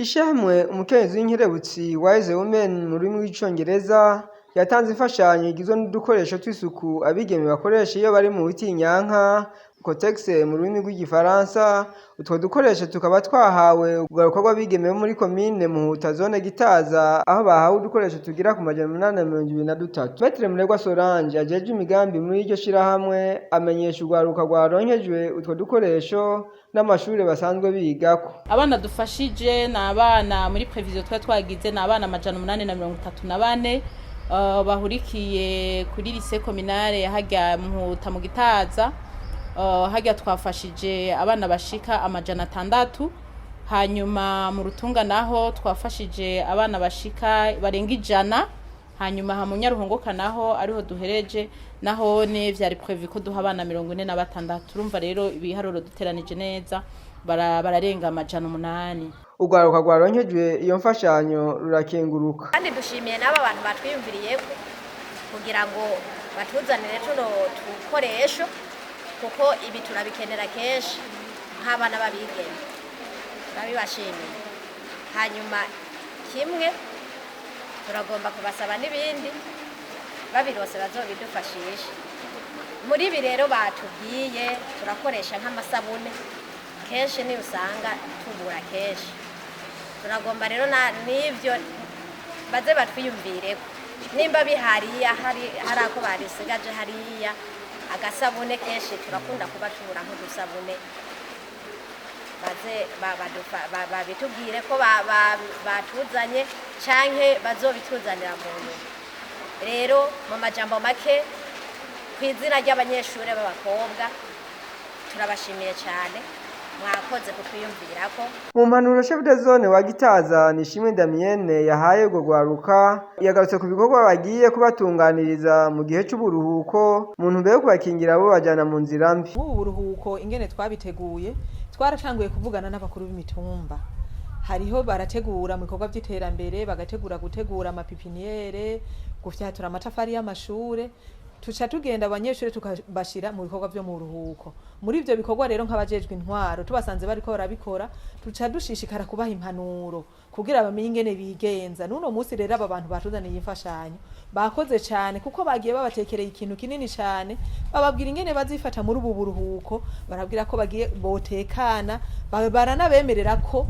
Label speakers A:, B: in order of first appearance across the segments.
A: Ishyirahamwe umukenyezi w'inkerebutsi Wise Women mu rurimi rw'icongereza yatanze imfashanyo igizwe n'udukoresho tw'isuku abigeme bakoresha iyo bari mu butinyanka Cotex mu rurimi rw'igifaransa. Utwo dukoresho tukaba twahawe ugaruka rw'abigeme bo muri komine Muhuta zone Gitaza aho bahawe udukoresho tugira ku 823. Maitre Murerwa Solange ajeje imigambi muri iryo shirahamwe amenyesha ugaruka rwaronkejwe utwo dukoresho n'amashuri basanzwe bigako.
B: Abana dufashije na abana muri prevision twagize na abana 834 bahurikiye kuri lycée communale hajya Muhuta mu Gitaza. Hajya twafashije abana bashika 600, hanyuma mu Rutunga naho twafashije abana bashika barenga 100, hanyuma ha Munyaruhongoka naho ariho duhereje naho ne vyari prevu ko duha abana 46. Urumva rero ibiharuro duteranije neza bararenga 800.
A: Ugaruka rwaronkejwe iyo mfashanyo rurakenguruka.
C: Kandi dushimiye n'aba bantu batwiyumviriye kugira ngo batuzanire tuno tukoresho kuko ibi turabikenera kenshi nk'abana babigeme turabibashimiye. Hanyuma kimwe turagomba kubasaba n'ibindi babirose bazobidufashisha muri ibi rero batubwiye. Turakoresha nk'amasabune kenshi ni usanga tubura kenshi, turagomba rero n'ivyo baze batwiyumvireko nimba bihariya hari ako barisigaje hariya agasabune kenshi turakunda kuba tubura nk'udusabune baze babitubwire ko batuzanye canke bazobituzanira mu nyuma. Rero mu majambo make kw'izina ry'abanyeshure b'abakobwa turabashimiye cyane, mwakoze kutwiyumvirako.
A: Mu mpanuro chef de zone wa Gitaza Nishimwe Damienne yahaye urwo rwaruka yagarutse ku bikorwa bagiye kubatunganiriza mu gihe cy'uburuhuko mu ntumbero yo kubakingira abo bajana mu nzira mbi.
D: Mu buruhuko ingene twabiteguye twaratanguye kuvugana n'abakuru b'imitumba, hariho barategura mu bikorwa by'iterambere gutegura amapipiniere, gufyatura amatafari y'amashure. Tuca tugenda abanyeshure tukabashira mu bikorwa byo mu ruhuko. Muri ivyo bikorwa rero nk'abajejwe intwaro tubasanze bariko barabikora tuca dushishikara kubaha impanuro kugira bamenye ingene bigenza. Nuno musi rero aba bantu batuzaniye imfashanyo bakoze cyane kuko bagiye babatekereye ikintu kinini cyane, bababwira ingene bazifata muri ubu buruhuko, barabwira ko bagiye botekana, baranabemerera ko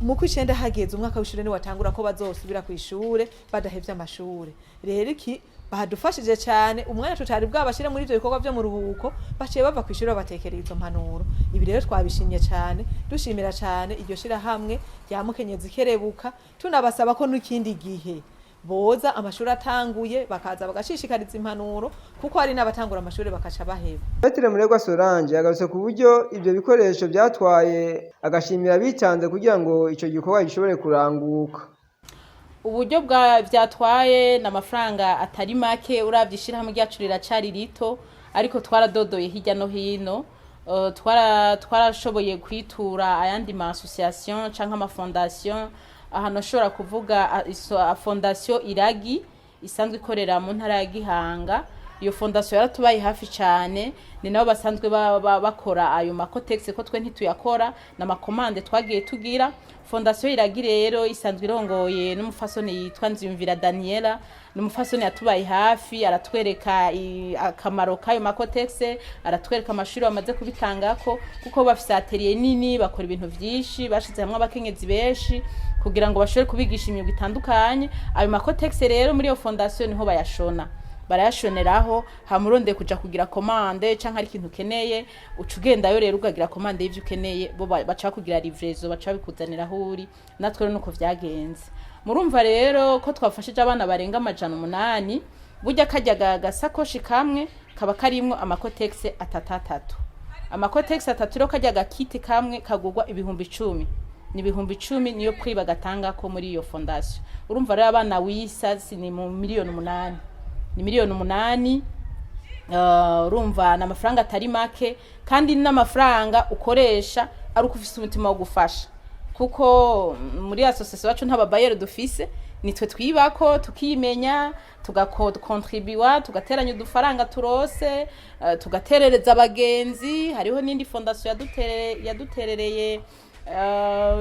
D: mu kwicenda hageze umwaka w'ishure ni watangura ko bazosubira ku ishure badahevye amashure. Rero iki bahadufashije cyane, umwanya tutari bwabashira muri ivyo bikorwa byo mu ruhuko baciye bava ku ishure batekereye izo mpanuro. Ibi rero twabishimye cyane, dushimira cyane iryo shira hamwe rya mukenyezi kerebuka, tunabasaba ko n'ikindi gihe boza amashuri atanguye bakaza bagashishikariza impanuro kuko hari n'abatangura amashuri bakaca baheba.
A: Maitre Murerwa Solange yagarutse ku buryo ivyo bikoresho byatwaye agashimira bitanze kugira ngo ico gikorwa gishobore kuranguka.
B: Uburyo vyatwaye n'amafaranga atari make, uravyishira hamwe ryacu riracari rito ariko twaradodoye hirya no hino. Twarashoboye kwitura ayandi ma association canke ama fondation. Aha nashobora kuvuga fondation Iragi isanzwe ikorera mu ntara ya Gihanga. Iyo fondation yaratubaye hafi cyane, ni nabo basanzwe bakora ayo makotex ko twe ntituyakora na makomande twagiye tugira. Fondation Iragi rero isanzwe irongoye n'umufasoni yitwa Nziyumvira Daniela, n'umufasoni yatubaye hafi aratwereka akamaro kayo makotex, aratwereka amashuri bamaze kubitangako kuko bafise atelier nini bakora ibintu vyinshi, bashize hamwe abakenyezi benshi kugira ngo bashobore kubigisha imyuga itandukanye. Ayo makotex rero muri iyo fondation niho bayashona, barayashoneraho hamuronde kuja kugira commande canke ari ikintu keneye ucugendayo rero ugagira commande y'ivyo ukeneye, bo baca kugira livrezo baca bikuzanira huri. Natwe nuko vyagenze. Murumva rero ko twafashije abana barenga 800, burya kajyaga gasakoshi kamwe kaba karimwo amakotex 3. Amakotex 3 rero kajyaga kiti kamwe kagurwa 10,000. Ni 10,000 niyo prix bagatanga ko muri iyo fondation. Urumva rero abana wisa ni mu 8,000,000. Ni 8,000,000. Urumva n'amafaranga atari make kandi n'amafaranga ukoresha ari ukufise umutima wo gufasha kuko muri association wacu nta babayero dufise, nitwe twibako tukimenya tugakontribuwa tugateranya udufaranga turose tugaterereza abagenzi. Hariho n'indi fondation yaduterereye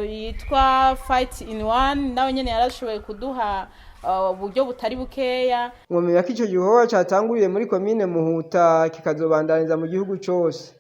B: yitwa Fight in One nawe nyene yarashoboye kuduha uburyo butari bukeya.
A: Mwomenya ko ico gikorwa catanguriye muri komine Muhuta kikazobandaniza mu gihugu cose.